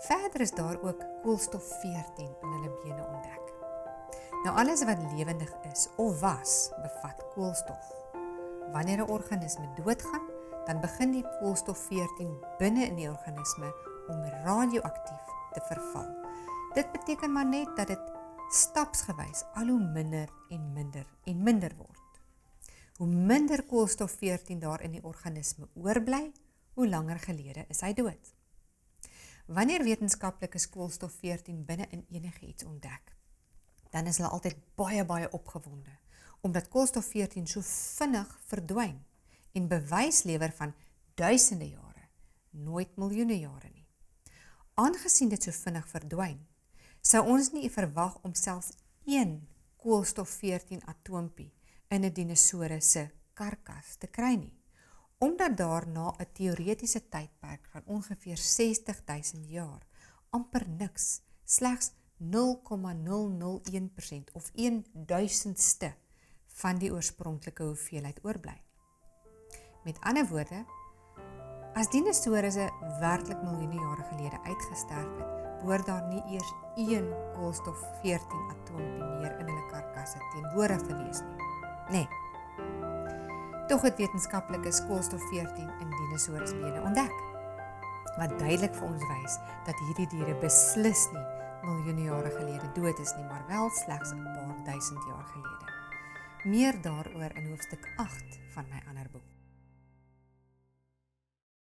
Verder is daar ook koolstof 14 in hulle bene ontdek. Nou alles wat lewendig is of was, bevat koolstof. Wanneer 'n organisme doodgaan, dan begin die koolstof 14 binne in die organisme om radioaktief te verval. Dit beteken maar net dat dit stapsgewys al hoe minder en minder word. Hoe minder koolstof 14 daar in die organisme oorbly, hoe langer gelede is hy dood. Wanneer wetenskaplikes koolstof 14 binne in enige iets ontdek, dan is hulle altyd baie opgewonde, omdat koolstof 14 so vinnig verdwyn en bewys lewer van duisende jare, nooit miljoene jare nie. Aangesien dit so vinnig verdwyn, sou ons nie verwag om selfs een koolstof 14 atoompie in 'n dinosourus se karkas te kry nie, omdat daar na 'n teoretiese tydperk van ongeveer 60.000 jaar amper niks, slegs 0,001% of 1/1000ste van die oorspronklike hoeveelheid oorbly. Met ander woorde, as dinosourusse werklik miljoene jare gelede uitgesterf het, behoort daar nie eers een koolstof 14 atoompie meer in hulle karkasse teenwoordig te wees nie. Nee. Tog het wetenskaplikes koolstof 14 in dinosourusbene ontdek, wat duidelik vir ons wys dat hierdie diere beslis nie miljoene jare gelede dood is nie, maar wel slegs 'n paar duisend jaar gelede. Meer daaroor in hoofstuk 8 van my ander boek.